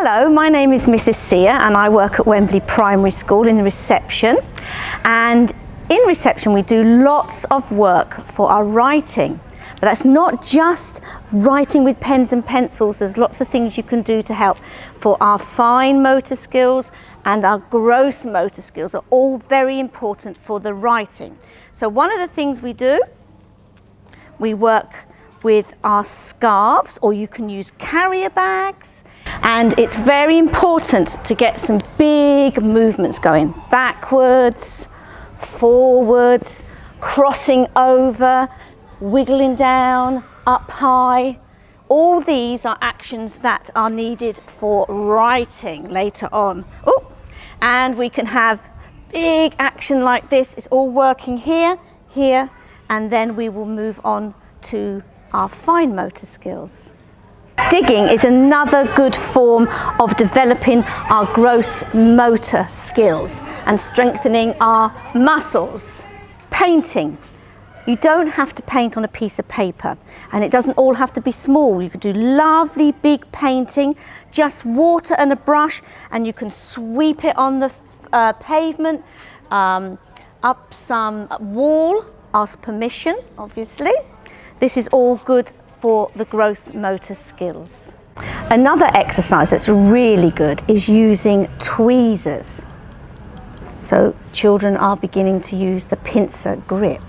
Hello, my name is Mrs. Sia and I work at Wembley Primary School in the reception. And in reception we do lots of work for our writing. But that's not just writing with pens and pencils. There's lots of things you can do to help for our fine motor skills, and our gross motor skills are all very important for the writing. So one of the things we do, we work with our scarves, or you can use carrier bags, and it's very important to get some big movements going. Backwards, forwards, crossing over, wiggling down, up high. All these are actions that are needed for writing later on. Ooh. And we can have big action like this. It's all working here, here, and then we will move on to our fine motor skills. Digging is another good form of developing our gross motor skills and strengthening our muscles. Painting. You don't have to paint on a piece of paper, and it doesn't all have to be small. You could do lovely big painting, just water and a brush, and you can sweep it on the pavement, up some wall, ask permission, obviously. This is all good for the gross motor skills. Another exercise that's really good is using tweezers. So children are beginning to use the pincer grip.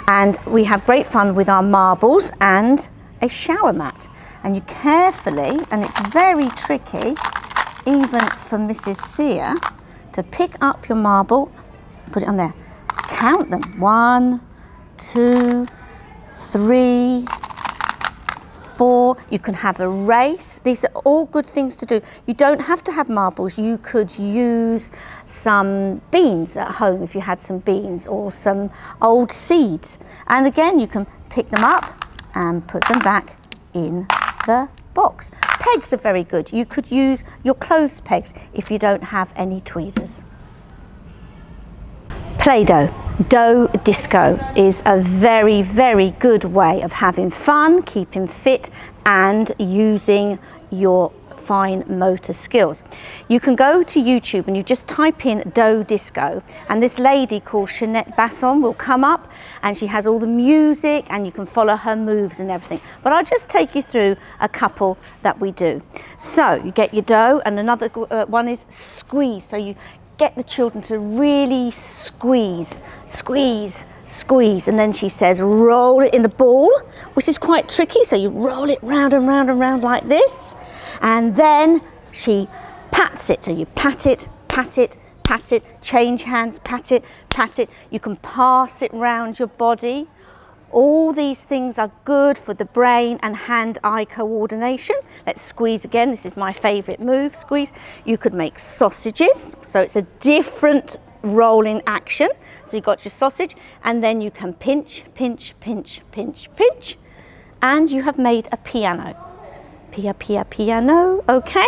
And we have great fun with our marbles and a shower mat. And you carefully, and it's very tricky, even for Mrs. Sia, to pick up your marble, put it on there, count them, 1, 2, 3, 4. You can have a race. These are all good things to do. You don't have to have marbles. You could use some beans at home if you had some beans, or some old seeds. And again, you can pick them up and put them back in the box. Pegs are very good. You could use your clothes pegs if you don't have any tweezers. Play-Doh. Dodo Disco is a very, very good way of having fun, keeping fit, and using your fine motor skills. You can go to YouTube and you just type in Dodo Disco, and this lady called Jeanette Basson will come up, and she has all the music and you can follow her moves and everything. But I'll just take you through a couple that we do. So you get your dough, and another one is squeeze. So you get the children to really squeeze, squeeze, squeeze. And then she says, roll it in a ball, which is quite tricky. So you roll it round and round and round like this. And then she pats it. So you pat it, pat it, pat it, change hands, pat it, pat it. You can pass it round your body. All these things are good for the brain and hand-eye coordination. Let's squeeze again. This is my favourite move, squeeze. You could make sausages, so it's a different rolling action. So you've got your sausage, and then you can pinch, pinch, pinch, pinch, pinch, and you have made a piano. Piano, okay?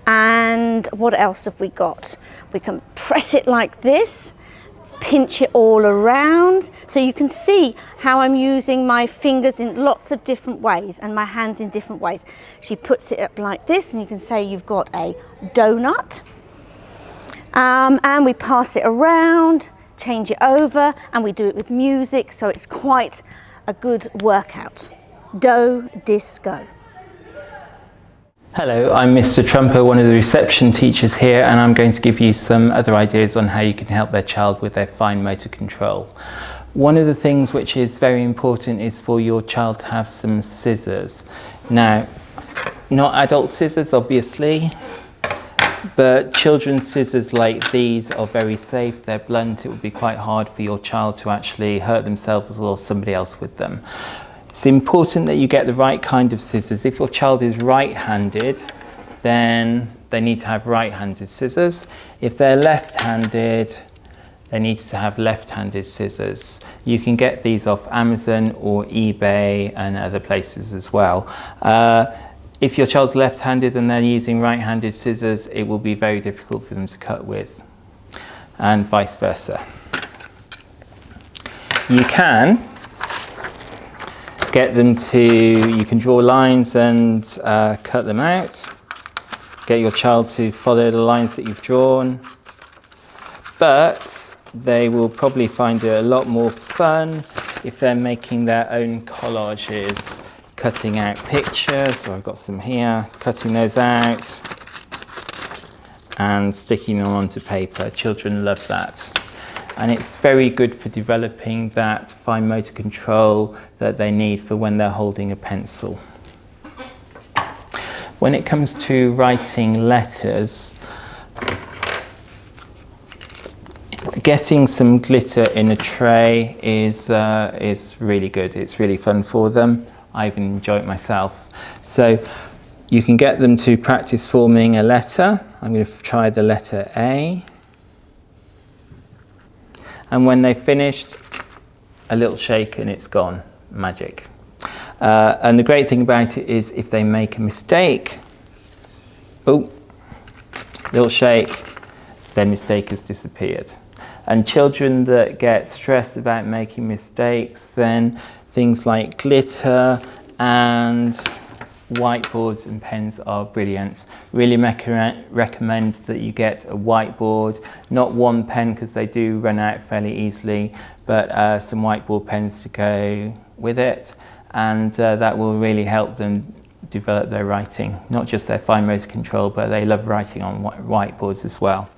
And what else have we got? We can press it like this, pinch it all around. So you can see how I'm using my fingers in lots of different ways and my hands in different ways. She puts it up like this, and you can say you've got a donut. And we pass it around, change it over, and we do it with music, so it's quite a good workout. Dodo Disco. Hello, I'm Mr. Trumper, one of the reception teachers here, and I'm going to give you some other ideas on how you can help their child with their fine motor control. One of the things which is very important is for your child to have some scissors. Now, not adult scissors obviously, but children's scissors like these are very safe. They're blunt. It would be quite hard for your child to actually hurt themselves or somebody else with them. It's important that you get the right kind of scissors. If your child is right-handed, then they need to have right-handed scissors. If they're left-handed, they need to have left-handed scissors. You can get these off Amazon or eBay and other places as well. If your child's left-handed and they're using right-handed scissors, it will be very difficult for them to cut with, and vice versa. You can get them to, you can draw lines and cut them out. get your child to follow the lines that you've drawn, but they will probably find it a lot more fun if they're making their own collages, cutting out pictures. So I've got some here, cutting those out and sticking them onto paper. Children love that. And it's very good for developing that fine motor control that they need for when they're holding a pencil. When it comes to writing letters, getting some glitter in a tray is really good. It's really fun for them. I even enjoy it myself. So you can get them to practice forming a letter. I'm going to try the letter A. And when they've finished, a little shake and it's gone. Magic. And the great thing about it is if they make a mistake, oh, little shake, their mistake has disappeared. And children that get stressed about making mistakes, then things like glitter and whiteboards and pens are brilliant. Really recommend that you get a whiteboard, not one pen because they do run out fairly easily, but some whiteboard pens to go with it, and that will really help them develop their writing, not just their fine motor control, but they love writing on whiteboards as well.